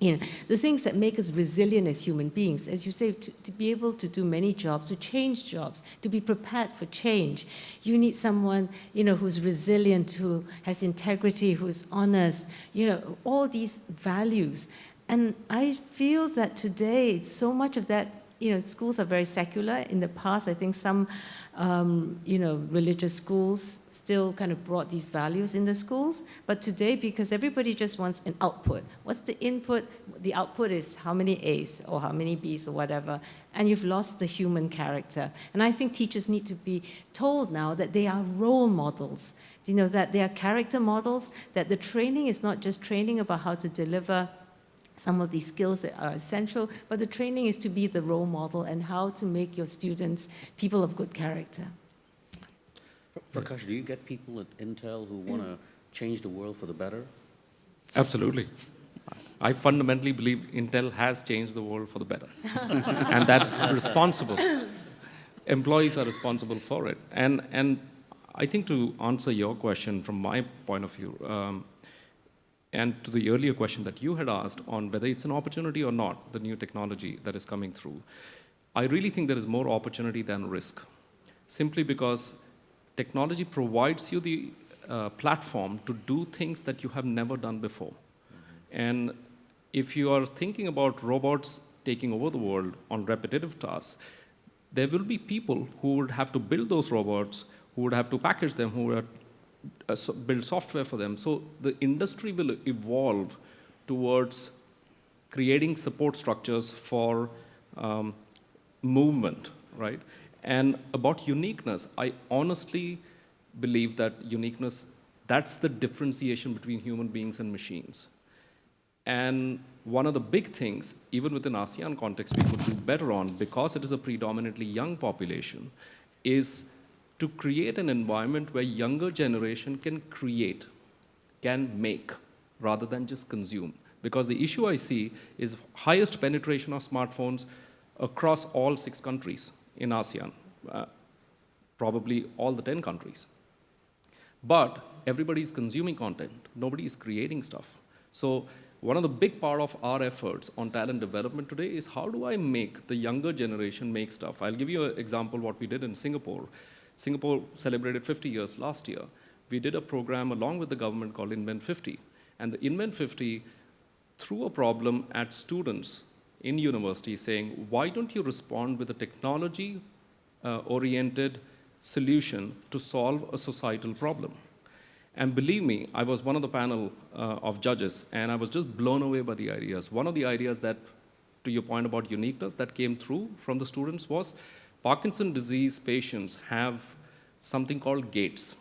You know, the things that make us resilient as human beings, as you say, to be able to do many jobs, to change jobs, to be prepared for change. You need someone, you know, who's resilient, who has integrity, who's honest, you know, all these values. And I feel that today, so much of that, you know, schools are very secular. In the past, I think some, you know, religious schools still kind of brought these values in the schools. But today, because everybody just wants an output, what's the input? The output is how many A's or how many B's or whatever, and you've lost the human character. And I think teachers need to be told now that they are role models, you know, that they are character models, that the training is not just training about how to deliver some of these skills that are essential, but the training is to be the role model and how to make your students people of good character. Prakash, do you get people at Intel who want to change the world for the better? Absolutely. I fundamentally believe Intel has changed the world for the better. And that's responsible. Employees are responsible for it. And I think to answer your question from my point of view, and to the earlier question that you had asked on whether it's an opportunity or not, the new technology that is coming through, I really think there is more opportunity than risk, simply because technology provides you the platform to do things that you have never done before. And if you are thinking about robots taking over the world on repetitive tasks, there will be people who would have to build those robots, who would have to package them, who would build software for them. So the industry will evolve towards creating support structures for movement, right? And about uniqueness, I honestly believe that uniqueness, that's the differentiation between human beings and machines. And one of the big things, even within ASEAN context, we could do better on, because it is a predominantly young population, is to create an environment where younger generation can create, can make, rather than just consume. Because the issue I see is highest penetration of smartphones across all 6 countries in ASEAN, probably all the 10 countries. But everybody is consuming content. Nobody is creating stuff. So one of the big part of our efforts on talent development today is how do I make the younger generation make stuff? I'll give you an example what we did in Singapore. Singapore celebrated 50 years last year. We did a program along with the government called Invent 50. And the Invent 50 threw a problem at students in universities saying, why don't you respond with a technology-oriented solution to solve a societal problem? And believe me, I was one of the panel of judges, and I was just blown away by the ideas. One of the ideas that, to your point about uniqueness, that came through from the students was Parkinson's disease patients have something called gates,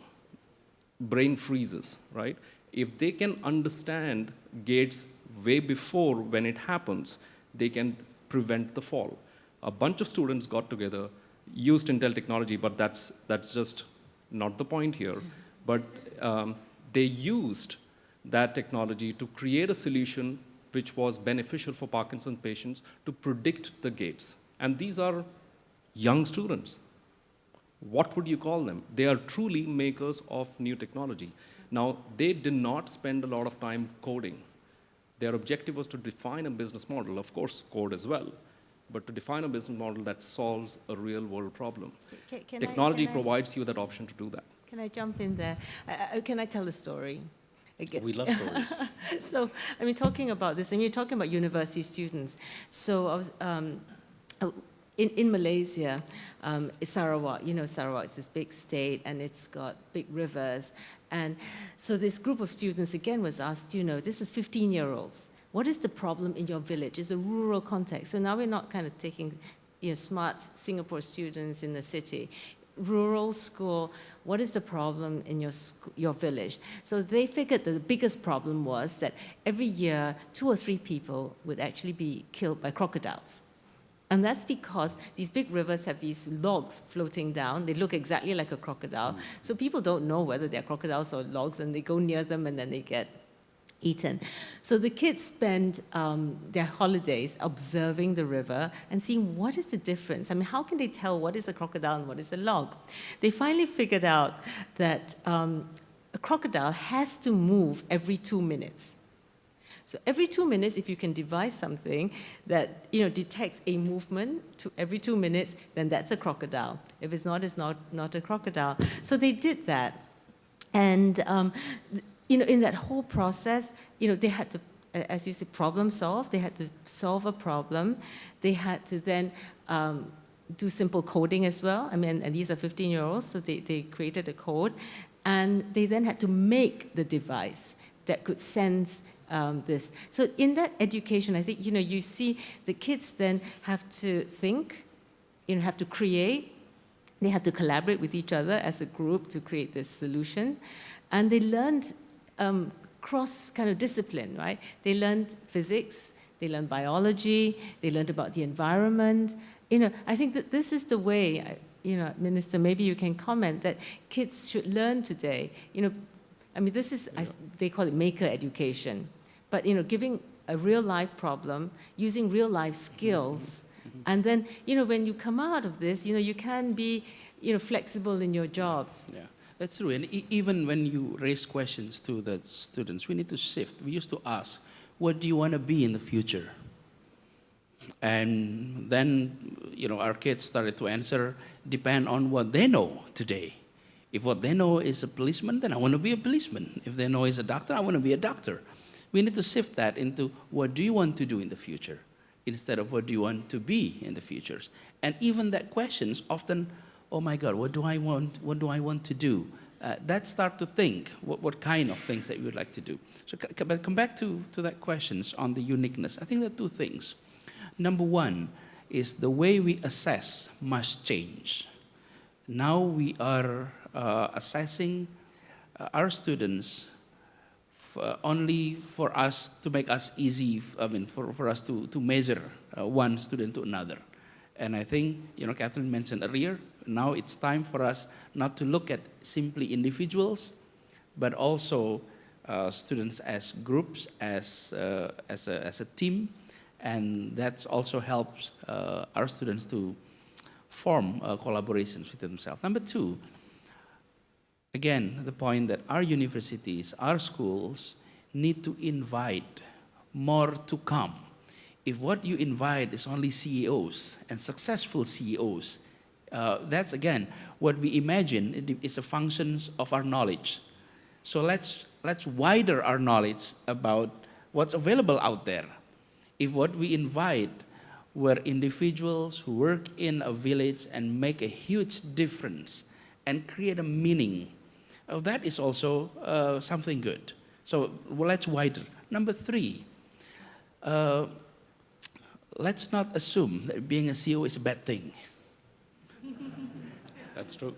brain freezes, right? If they can understand gates way before when it happens, they can prevent the fall. A bunch of students got together, used Intel technology, but that's just not the point here. But they used that technology to create a solution which was beneficial for Parkinson's patients to predict the gates. And these are young students. What would you call them? They are truly makers of new technology. Now, they did not spend a lot of time coding. Their objective was to define a business model, of course, code as well, but to define a business model that solves a real-world problem. Technology provides you that option to do that. Can I jump in there? Can I tell a story? Again. We love stories. So, I mean, talking about this, and you're talking about university students. So I was, in Malaysia, Sarawak, you know, Sarawak is this big state and it's got big rivers. And so this group of students, again, was asked, you know, this is 15-year-olds. What is the problem in your village? It's a rural context. So now we're not kind of taking, you know, smart Singapore students in the city. Rural school, what is the problem in your village? So they figured that the biggest problem was that every year, 2 or 3 people would actually be killed by crocodiles. And that's because these big rivers have these logs floating down. They look exactly like a crocodile. So people don't know whether they're crocodiles or logs, and they go near them and then they get eaten. So the kids spend their holidays observing the river and seeing what is the difference. I mean, how can they tell what is a crocodile and what is a log? They finally figured out that a crocodile has to move every 2 minutes. So every 2 minutes, if you can devise something that detects a movement every 2 minutes, then that's a crocodile. If it's not a crocodile. So they did that. And in that whole process, they had to, as you say, problem solve. They had to solve a problem. They had to then do simple coding as well. I mean, and these are 15-year-olds, so they created a code. And they then had to make the device that could sense this. So in that education, I think, you see the kids then have to think, have to create. They have to collaborate with each other as a group to create this solution. And they learned cross kind of discipline, right? They learned physics, they learned biology, they learned about the environment. I think that this is the way, Minister, maybe you can comment that kids should learn today. I mean, this is, they call it maker education. But, giving a real life problem, using real life skills, and then, when you come out of this, you can be, flexible in your jobs. Yeah, that's true. And even when you raise questions to the students, we need to shift. We used to ask, what do you want to be in the future? And then, our kids started to answer, depend on what they know today. If what they know is a policeman, then I want to be a policeman. If they know is a doctor, I want to be a doctor. We need to shift that into what do you want to do in the future, instead of what do you want to be in the futures. And even that questions often, oh my God, what do I want? What do I want to do? That start to think what kind of things that you would like to do. So come back to that questions on the uniqueness. I think there are two things. Number one is the way we assess must change. Now we are assessing our students only for us to make us easy, for us to measure one student to another. And I think, Catherine mentioned earlier, now it's time for us not to look at simply individuals, but also students as groups, as a team, and that also helps our students to form collaborations with themselves. Number two, again, the point that our universities, our schools need to invite more to come. If what you invite is only CEOs and successful CEOs, that's again what we imagine is a function of our knowledge. So let's widen our knowledge about what's available out there. If what we invite were individuals who work in a village and make a huge difference and create a meaning, that is also something good. So let's widen. Number three, let's not assume that being a CEO is a bad thing. That's true.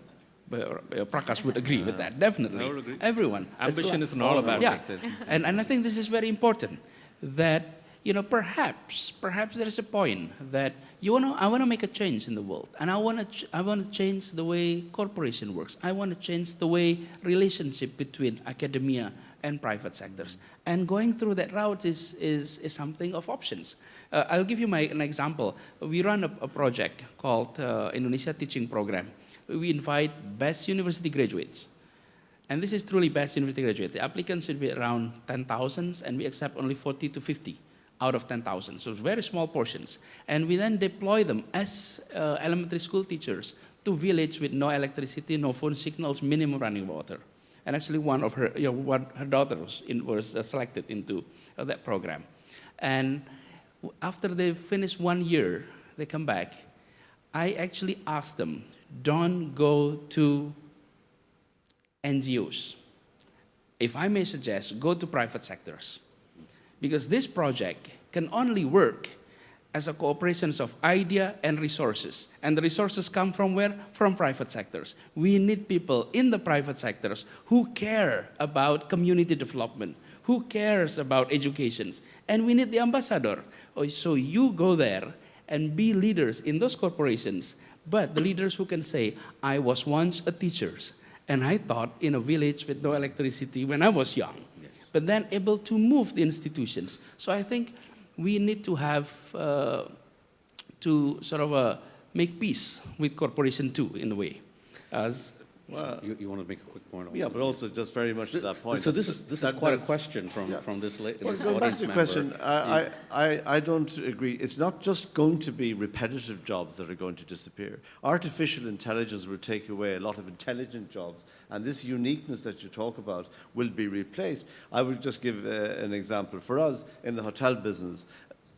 But Prakash would agree with that, definitely. I would agree. Everyone. Ambition is not a bad Yeah, thing. and I think this is very important, that perhaps there is a point that I want to make a change in the world, and I want to change the way corporation works. I want to change the way relationship between academia and private sectors. And going through that route is something of options. I'll give you an example. We run a project called Indonesia Teaching Program. We invite best university graduates. And this is truly best university graduate. The applicants should be around 10,000, and we accept only 40 to 50 out of 10,000. So it's very small portions. And we then deploy them as elementary school teachers to village with no electricity, no phone signals, minimum running water. And actually one of her, her daughter was selected into that program. And after they finish 1 year, they come back. I actually asked them, don't go to NGOs. If I may suggest, go to private sectors. Because this project can only work as a cooperation of idea and resources. And the resources come from where? From private sectors. We need people in the private sectors who care about community development, who cares about education. And we need the ambassador. So you go there and be leaders in those corporations, but the leaders who can say, I was once a teacher, and I taught in a village with no electricity when I was young. Yes. But then able to move the institutions. So I think we need to have to sort of make peace with corporation too, in a way. Well, You want to make a quick point also? yeah, but also just very much to that point. So this is quite a question yeah. from this Well, this going back audience to the member. question, I don't agree. It's not just going to be repetitive jobs that are going to disappear. Artificial intelligence will take away a lot of intelligent jobs, and this uniqueness that you talk about will be replaced. I will just give an example. For us in the hotel business,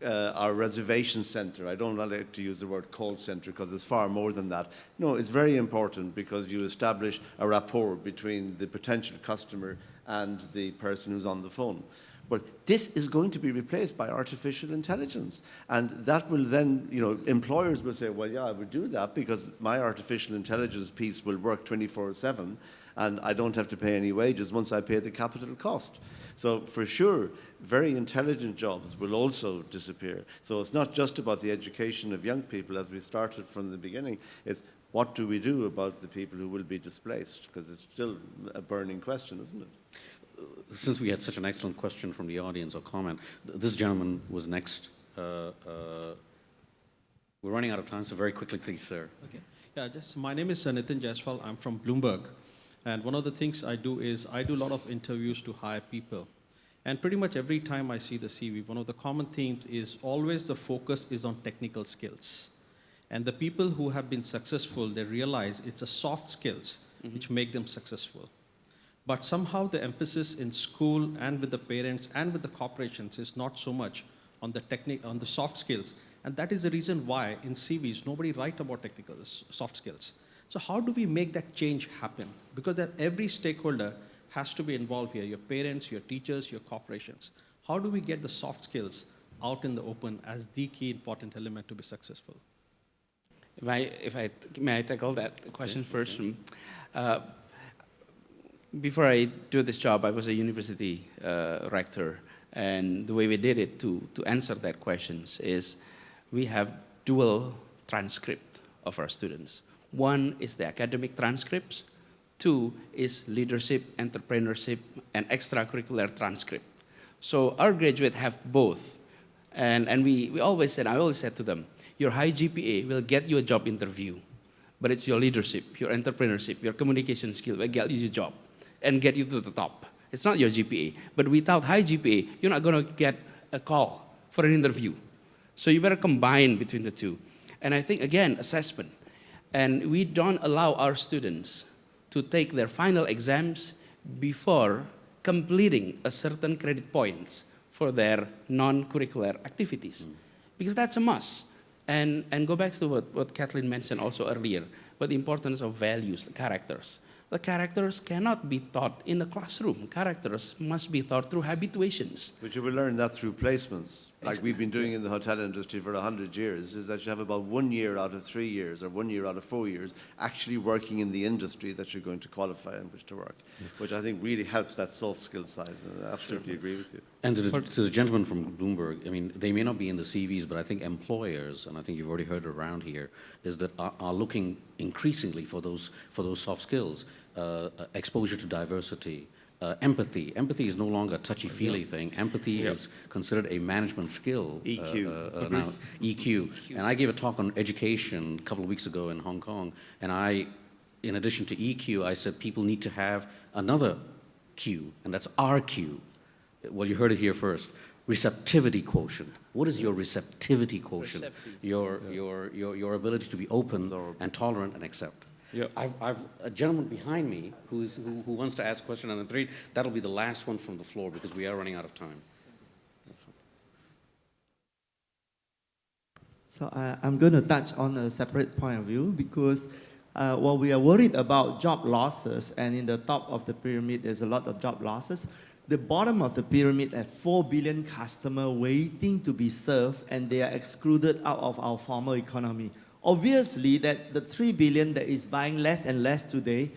our reservation center, I don't like to use the word call center because it's far more than that. No, it's very important because you establish a rapport between the potential customer and the person who's on the phone. But this is going to be replaced by artificial intelligence. And that will then, employers will say, well, yeah, I would do that because my artificial intelligence piece will work 24/7 and I don't have to pay any wages once I pay the capital cost. So for sure, very intelligent jobs will also disappear. So it's not just about the education of young people as we started from the beginning. It's what do we do about the people who will be displaced? Because it's still a burning question, isn't it? Since we had such an excellent question from the audience or comment, this gentleman was next. We're running out of time, so very quickly, please, sir. Okay. Yeah, my name is Nitin Jaiswal. I'm from Bloomberg. And one of the things I do is I do a lot of interviews to hire people. And pretty much every time I see the CV, one of the common themes is always the focus is on technical skills. And the people who have been successful, they realize it's a soft skills which make them successful. But somehow the emphasis in school and with the parents and with the corporations is not so much on the soft skills. And that is the reason why in CVs, nobody write about technical soft skills. So how do we make that change happen? Because that every stakeholder has to be involved here, your parents, your teachers, your corporations. How do we get the soft skills out in the open as the key important element to be successful? May I tackle that question first? Before I do this job, I was a university rector, and the way we did it to answer that question is we have dual transcript of our students. One is the academic transcripts. Two is leadership, entrepreneurship, and extracurricular transcript. So our graduates have both. And we always said, I always said to them, your high GPA will get you a job interview, but it's your leadership, your entrepreneurship, your communication skill will get you a job and get you to the top. It's not your GPA. But without high GPA, you're not going to get a call for an interview. So you better combine between the two. And I think, again, assessment. And we don't allow our students to take their final exams before completing a certain credit points for their non-curricular activities. Because that's a must. And go back to what Kathleen mentioned also earlier, but the importance of values, the characters. The characters cannot be taught in the classroom. Characters must be taught through habituations. But you will learn that through placements, like we've been doing in the hotel industry for 100 years, is that you have about 1 year out of 3 years or 1 year out of 4 years actually working in the industry that you're going to qualify in which to work, which I think really helps that soft skill side. I absolutely agree with you. And to the gentleman from Bloomberg, I mean, they may not be in the CVs, but I think employers, and I think you've already heard it around here, is that are looking increasingly for those soft skills, exposure to diversity, empathy. Empathy is no longer a touchy-feely thing. Empathy is considered a management skill. EQ. Now, EQ. And I gave a talk on education a couple of weeks ago in Hong Kong, and in addition to EQ, I said people need to have another Q, and that's RQ. Well, you heard it here first. Receptivity quotient. What is your receptivity quotient? Your ability to be open and tolerant and accept. Yeah. I've a gentleman behind me who wants to ask a question, and I'm afraid that'll be the last one from the floor because we are running out of time. So I'm going to touch on a separate point of view because while we are worried about job losses, and in the top of the pyramid there's a lot of job losses, the bottom of the pyramid have 4 billion customers waiting to be served, and they are excluded out of our formal economy. Obviously, that the 3 billion that is buying less and less today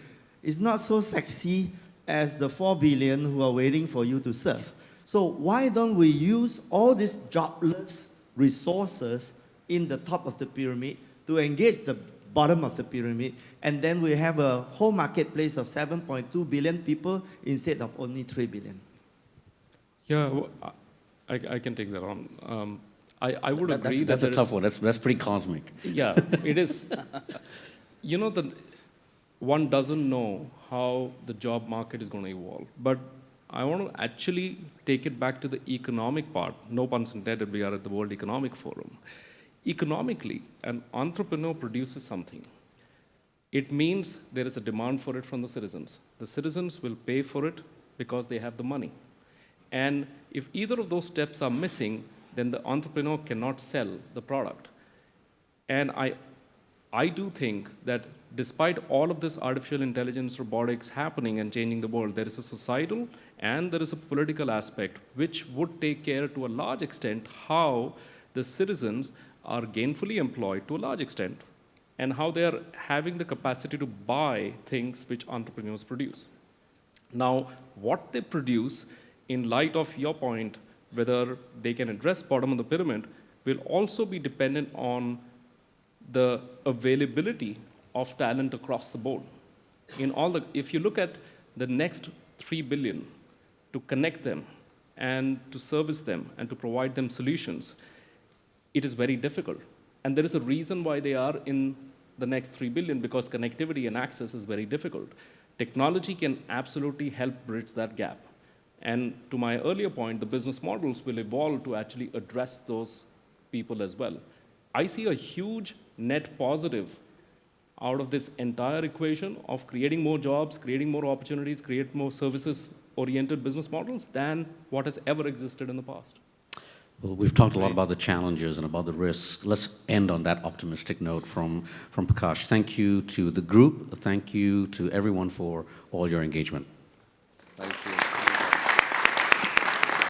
is not so sexy as the 4 billion who are waiting for you to serve. So why don't we use all these jobless resources in the top of the pyramid to engage the bottom of the pyramid, and then we have a whole marketplace of 7.2 billion people instead of only 3 billion. Yeah, well, I can take that on. I would agree that's a tough one. That's pretty cosmic. Yeah, it is. You know, one doesn't know how the job market is going to evolve. But I want to actually take it back to the economic part. No pun intended, we are at the World Economic Forum. Economically, an entrepreneur produces something. It means there is a demand for it from the citizens. The citizens will pay for it because they have the money. And if either of those steps are missing, then the entrepreneur cannot sell the product. And I do think that despite all of this artificial intelligence, robotics happening and changing the world, there is a societal and there is a political aspect which would take care to a large extent how the citizens are gainfully employed to a large extent and how they are having the capacity to buy things which entrepreneurs produce. Now, what they produce, in light of your point, whether they can address bottom of the pyramid, will also be dependent on the availability of talent across the board. If you look at the next 3 billion to connect them and to service them and to provide them solutions, it is very difficult. And there is a reason why they are in the next 3 billion, because connectivity and access is very difficult. Technology can absolutely help bridge that gap. And to my earlier point, the business models will evolve to actually address those people as well. I see a huge net positive out of this entire equation of creating more jobs, creating more opportunities, create more services-oriented business models than what has ever existed in the past. Well, we've talked a lot about the challenges and about the risks. Let's end on that optimistic note from Prakash. Thank you to the group. Thank you to everyone for all your engagement.